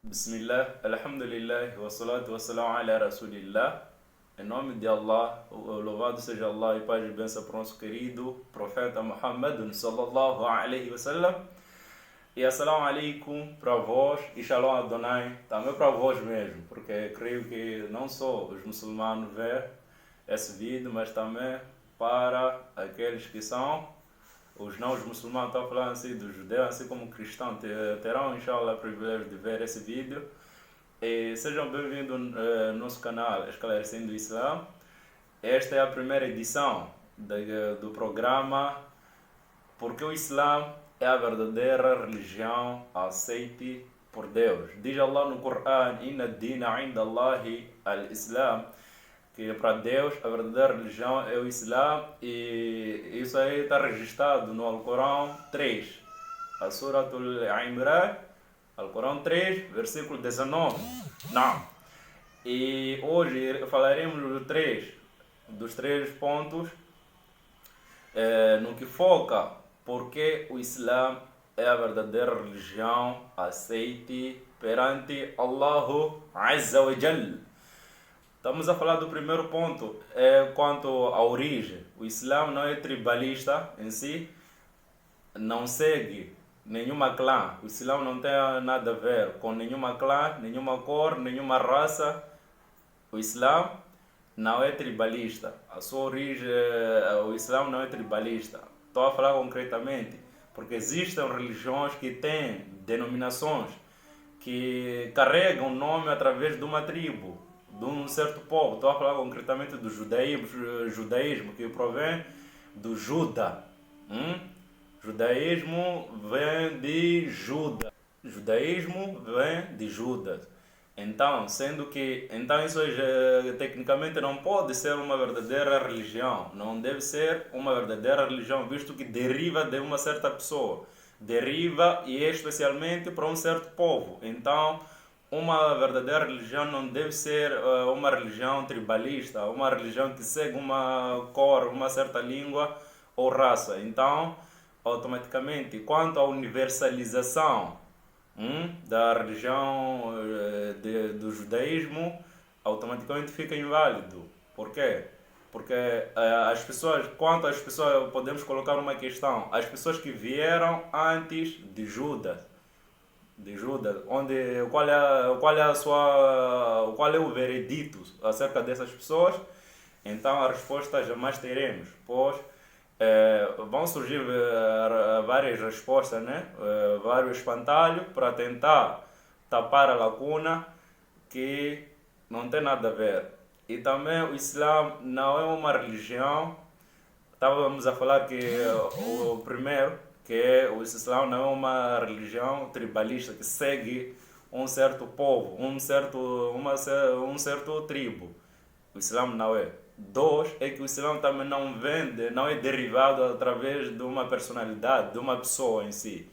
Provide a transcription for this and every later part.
Bismillah, Alhamdulillah, wassalatu wassalamu ala Rasulillah. Em nome de Allah, louvado seja Allah e paz e bênção para o nosso querido profeta Muhammad sallallahu alaihi wasallam. E assalamu alaikum para vós e shalom Adonai também para vós mesmo, porque creio que não só os muçulmanos vê esse vídeo, mas também para aqueles que são os não os muçulmanos, estão falando assim dos judeus, assim como cristãos, terão inshallah o privilégio de ver esse vídeo. E sejam bem-vindos ao nosso canal Esclarecendo o Islã. Esta é a primeira edição do programa Porque o Islã é a verdadeira religião aceite por Deus. Diz Allah no Coran: Inna dina inda Allahi al-Islam, que para Deus a verdadeira religião é o Islã, e isso aí está registrado no Alcorão 3, a Suratul Imran, Alcorão 3, versículo 19. Não. E hoje falaremos dos três pontos no que foca porque o Islã é a verdadeira religião aceite perante Allahu Azza wa Jal. Estamos a falar do primeiro ponto, quanto à origem. O Islã não é tribalista em si, não segue nenhuma clã. O Islã não tem nada a ver com nenhuma clã, nenhuma cor, nenhuma raça. O Islã não é tribalista. A sua origem, o Islã não é tribalista. Estou a falar concretamente, porque existem religiões que têm denominações que carregam o nome através de uma tribo, de um certo povo. Estou a falar concretamente do judaísmo que provém do Juda. Judaísmo vem de Judas. Judaísmo vem de Judas. Então, então isso tecnicamente não pode ser uma verdadeira religião. Não deve ser uma verdadeira religião, visto que deriva de uma certa pessoa. Deriva e é especialmente para um certo povo. Então, uma verdadeira religião não deve ser uma religião tribalista, uma religião que segue uma cor, uma certa língua ou raça. Então, automaticamente, quanto à universalização da religião do judaísmo, automaticamente fica inválido. Por quê? Porque quanto às pessoas, podemos colocar uma questão: as pessoas que vieram antes de Judas, qual é o veredito acerca dessas pessoas? Então a resposta jamais teremos, pois vão surgir várias respostas, né? Vários espantalhos para tentar tapar a lacuna que não tem nada a ver. E também o Islã não é uma religião. Estávamos a falar que o primeiro, que o Islã não é uma religião tribalista que segue um certo povo, um certo tribo. O Islã não é. Dois, é que o Islã também não é derivado através de uma personalidade, de uma pessoa em si.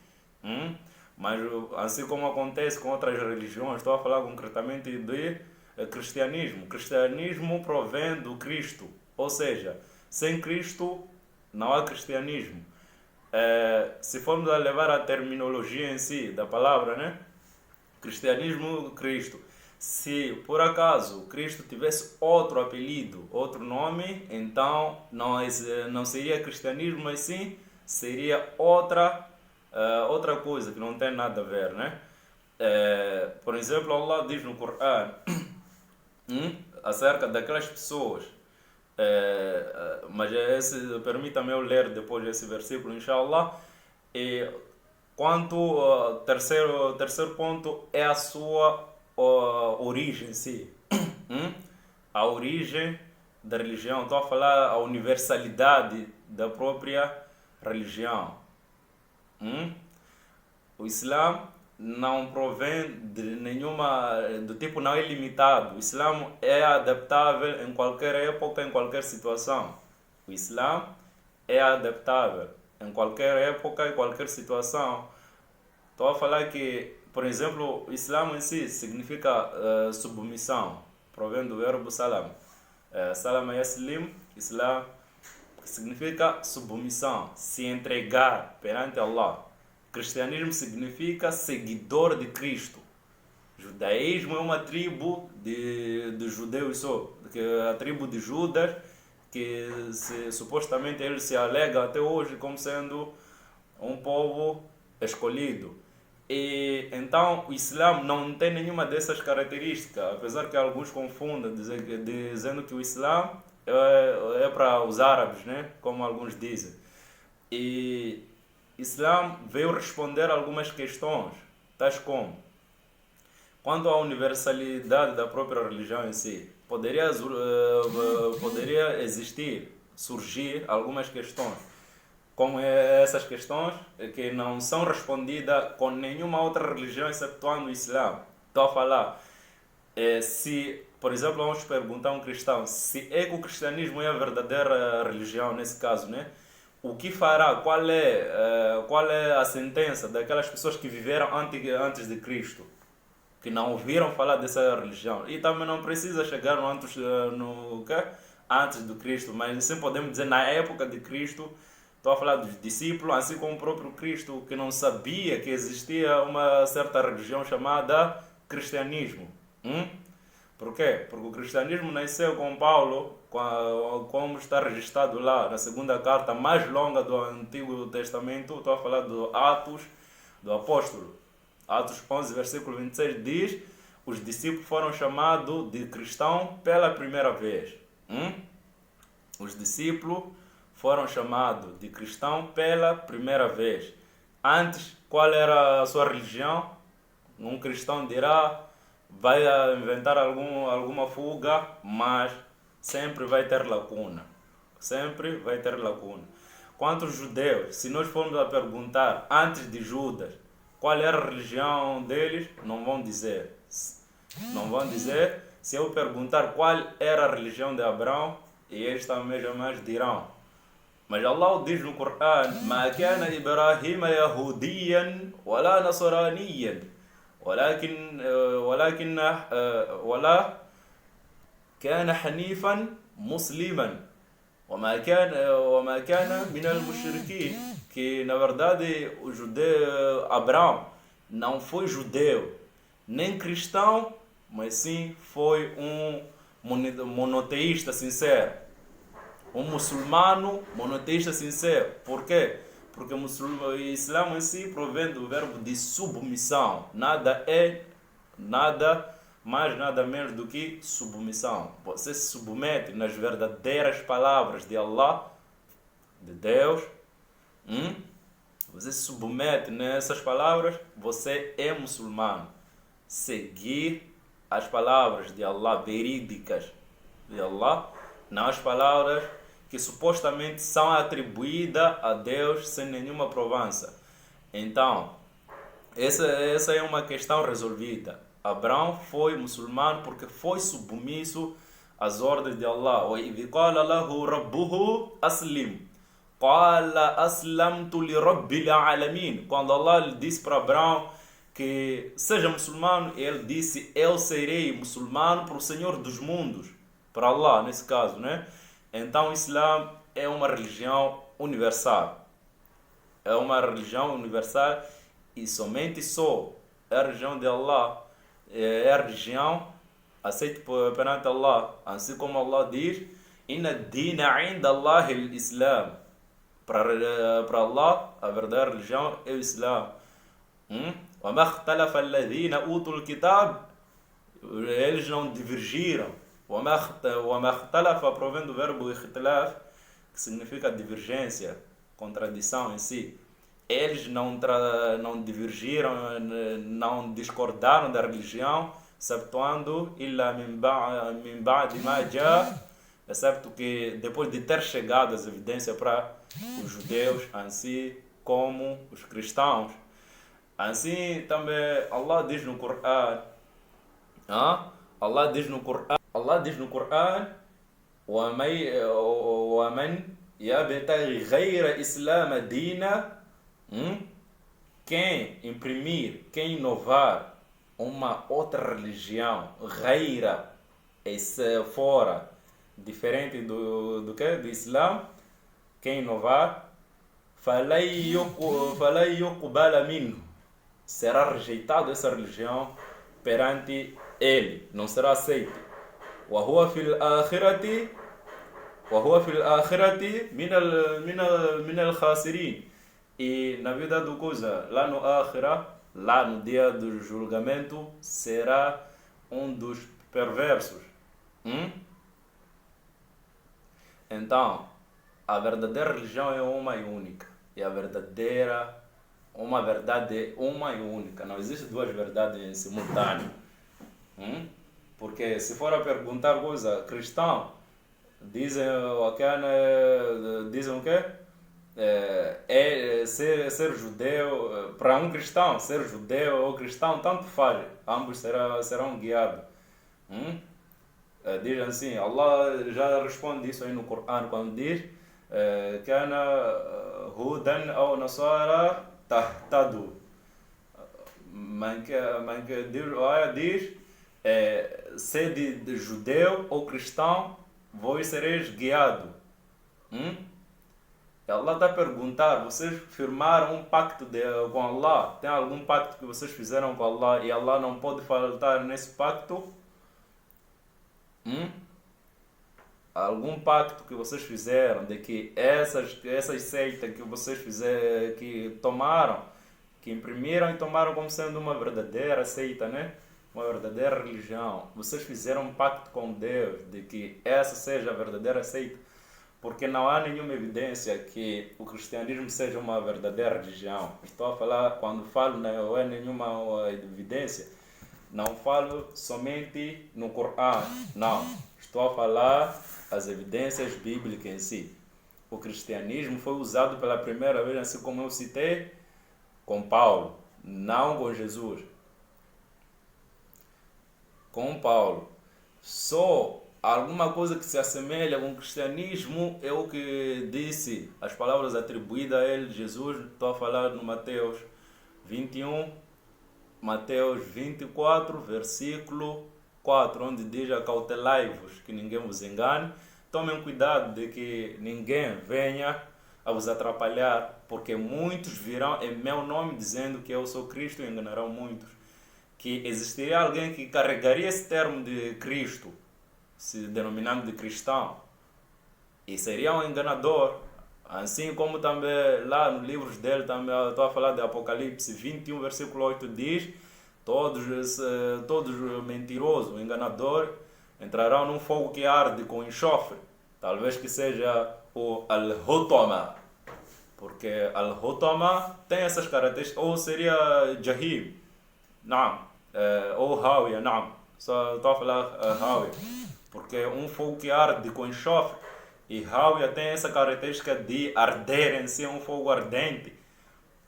Mas assim como acontece com outras religiões, estou a falar concretamente de cristianismo. O cristianismo provém do Cristo, ou seja, sem Cristo não há cristianismo. Se formos a levar a terminologia em si da palavra, né? Cristianismo, Cristo. Se por acaso Cristo tivesse outro apelido, outro nome, então não seria cristianismo, mas sim seria outra coisa que não tem nada a ver, né? Por exemplo, Allah diz no Coran acerca daquelas pessoas. Mas permita-me eu ler depois esse versículo, inshallah. E quanto ao terceiro ponto é a sua origem em si. A origem da religião. Estou a falar a universalidade da própria religião. O Islã não provém de do tipo, não é limitado. O Islã é adaptável em qualquer época, em qualquer situação. O Islã é adaptável em qualquer época, em qualquer situação. Estou a falar que, por exemplo, o Islã em si significa submissão. Provém do verbo salam. Salam yaslim, Islã, significa submissão, se entregar perante Allah. Cristianismo significa seguidor de Cristo. judaísmo é uma tribo de judeus só, que a tribo de Judas, que supostamente ele se alega até hoje como sendo um povo escolhido. E então o Islã não tem nenhuma dessas características, apesar que alguns confundem, dizendo que o Islã é para os árabes, né? Como alguns dizem. E o Islã veio responder algumas questões, tais como: quanto à universalidade da própria religião em si, poderia existir, surgir algumas questões, como essas questões que não são respondidas com nenhuma outra religião excetuando o Islã. Estou a falar, se, por exemplo, vamos perguntar a um cristão se é que o cristianismo é a verdadeira religião, nesse caso, né? O que fará? Qual é a sentença daquelas pessoas que viveram antes de Cristo, que não ouviram falar dessa religião? E também não precisa chegar antes do Cristo, mas sim podemos dizer na época de Cristo. Estou a falar dos discípulos, assim como o próprio Cristo, que não sabia que existia uma certa religião chamada cristianismo. Por quê? Porque o cristianismo nasceu com Paulo, como está registrado lá na segunda carta mais longa do Antigo Testamento. Estou a falar do Atos do Apóstolo. Atos 11, versículo 26 diz: os discípulos foram chamados de cristão pela primeira vez. Os discípulos foram chamados de cristão pela primeira vez. Antes, qual era a sua religião? Um cristão dirá, vai inventar alguma fuga, mas sempre vai ter lacuna. Sempre vai ter lacuna. Quanto aos judeus, se nós formos a perguntar antes de Judas qual era a religião deles, não vão dizer. Não vão dizer. Se eu perguntar qual era a religião de Abraão, e eles também jamais dirão. Mas Allah diz no Coran: ما كان إبراهيم يهوديا ولا نصرانيا ولا كان حنيفا مسلما وما كان من المشركين. Que na verdade o judeu Abraão não foi judeu nem cristão, mas sim foi um monoteísta sincero. Um muçulmano monoteísta sincero. Por quê? Porque o Islã em si provém do verbo de submissão. Nada mais, nada menos do que submissão. Você se submete nas verdadeiras palavras de Allah, de Deus. Você se submete nessas palavras, você é muçulmano. Seguir as palavras de Allah, verídicas de Allah, não as palavras que supostamente são atribuídas a Deus sem nenhuma provança. Então, essa é uma questão resolvida. Abraão foi muçulmano porque foi submisso às ordens de Allah. وَإِذْ قَالَ لَهُ رَبُّهُ أَسْلِمْ قَالَ أَسْلَمْتُ لِرَبِّ الْعَالَمِينَ. Quando Allah lhe disse para Abraão que seja muçulmano, ele disse: eu serei muçulmano para o Senhor dos mundos, para Allah nesse caso, né? Então o Islã é uma religião universal. É uma religião universal e somente só é a religião de Allah, é a religião aceita perante Allah. Assim como Allah diz: Inna dina inda Allah al-Islam. Para Allah, a verdadeira religião é o Islã. وَمَا اخْتَلَفَ الَّذِينَ أُوتُوا الْكِتَابِ. Eles não divergiram. وَمَا اخْتَلَفَ provém do verbo اختلاف, que significa divergência, contradição em si. Eles não divergiram, não discordaram da religião, exceptuando إِلَّا مِنْ بَعْدِ مَا جَاءَ, excepto que depois de ter chegado as evidências para os judeus, assim como os cristãos. Assim também Allah diz no Coran, Allah diz no Coran: وَمَنْ يَبْتَغِي غَيْرَ إِسْلَامَ دِينًا. Quem imprimir, quem inovar uma outra religião, ghaira, fora, diferente do Islã, quem inovar, فَلَنْ يُقْبَلَ مِنْهُ, será rejeitado essa religião perante ele, não será aceito. وهو في الآخرة وهو في الآخرة من الخاسرين. E na vida do coisa, lá no Akhira, lá no dia do julgamento, será um dos perversos. Então, a verdadeira religião é uma e única. E uma verdade é uma e única. Não existe duas verdades em simultâneo. Porque se for a perguntar coisa, cristão, dizem o quê? Ser judeu, para um cristão, ser judeu ou cristão, tanto faz, ambos serão guiados. Diz assim, Allah já responde isso aí no Corão quando diz Kana Hudan ou Nasara Tahtadu. Mas que a Aya diz ser de judeu ou cristão, vós sereis guiado. E Allah está a perguntar, vocês firmaram um pacto com Allah? Tem algum pacto que vocês fizeram com Allah e Allah não pode faltar nesse pacto? Algum pacto que vocês fizeram de que essas seitas que vocês fizeram, que tomaram, que imprimiram e tomaram como sendo uma verdadeira seita, né? Uma verdadeira religião. Vocês fizeram um pacto com Deus de que essa seja a verdadeira seita, porque não há nenhuma evidência que o cristianismo seja uma verdadeira religião. Estou a falar, quando falo não é nenhuma evidência, não falo somente no Corão, não. Estou a falar as evidências bíblicas em si. O cristianismo foi usado pela primeira vez, assim como eu citei, com Paulo, não com Jesus. Com Paulo. Só alguma coisa que se assemelha com o cristianismo é o que disse, as palavras atribuídas a ele, Jesus. Estou a falar no Mateus 21, Mateus 24, versículo 4, onde diz: acautelai-vos que ninguém vos engane, tomem cuidado de que ninguém venha a vos atrapalhar, porque muitos virão em meu nome dizendo que eu sou Cristo e enganarão muitos. Que existiria alguém que carregaria esse termo de Cristo, se denominando de cristão, e seria um enganador, assim como também lá nos livros dele, também estou a falar de Apocalipse 21, versículo 8, diz: todos mentirosos, enganadores, entrarão num fogo que arde com enxofre, talvez que seja o Al-Hutama, porque Al-Hutama tem essas características, ou seria Jahim, não, ou Hawiya, não, só estou a falar Hawiya, porque um fogo que arde com enxofre, e Hawiya tem essa característica de arder em si, um fogo ardente.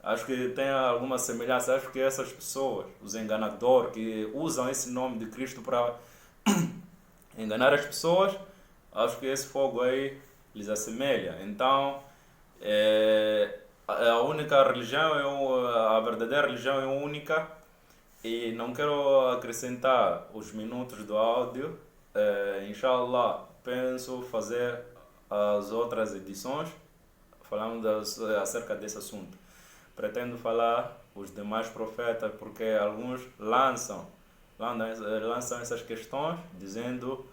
Acho que tem alguma semelhança. Acho que essas pessoas, os enganadores, que usam esse nome de Cristo para enganar as pessoas, acho que esse fogo aí lhes assemelha. Então, a única religião, a verdadeira religião é única, e não quero acrescentar os minutos do áudio. Inshallah, penso fazer as outras edições falando acerca desse assunto. Pretendo falar os demais profetas, porque alguns lançam essas questões, dizendo,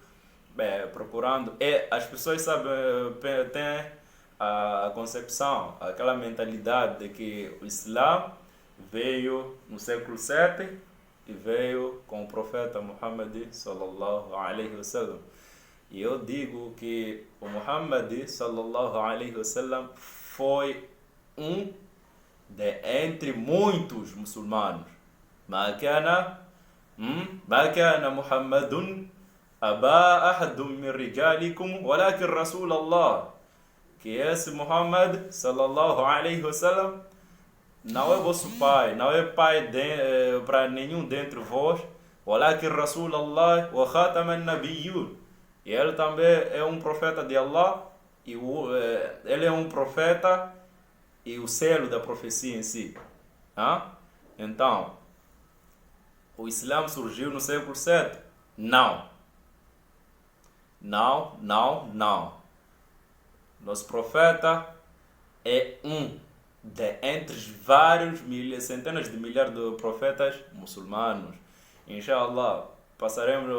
procurando. E as pessoas sabem, têm a concepção, aquela mentalidade de que o Islã veio no século 7 e veio com o profeta Muhammad sallallahu alaihi wasallam. E eu digo que o Muhammad sallallahu alaihi wasallam foi um entre muitos muçulmanos. ما كان محمد أبا أحد من رجالكم ولكن رسول الله. Que esse Muhammad sallallahu alaihi wasallam não é vosso pai, não é pai para nenhum dentre vós, ولكن رسول الله وخاتم النبيين. E ele também é um profeta de Allah, e ele é um profeta e o selo da profecia em si. Então, o Islã surgiu no século 7? Não. Nosso profeta é um de entre vários centenas de milhares de profetas muçulmanos. Inshallah, passaremos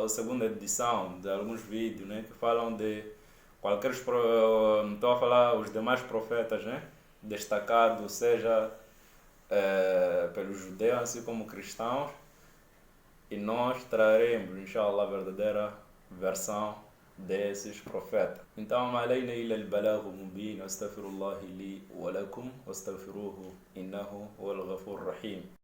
a segunda edição de alguns vídeos, né, que falam de estou a falar os demais profetas, né, destacados, seja pelos judeus, assim como cristãos, e nós traremos, inshallah, a verdadeira versão desses profetas. Então, ما علينا إلا البلاغ المبين واستغفر الله لي ولكم واستغفروه إنه هو الغفور الرحيم.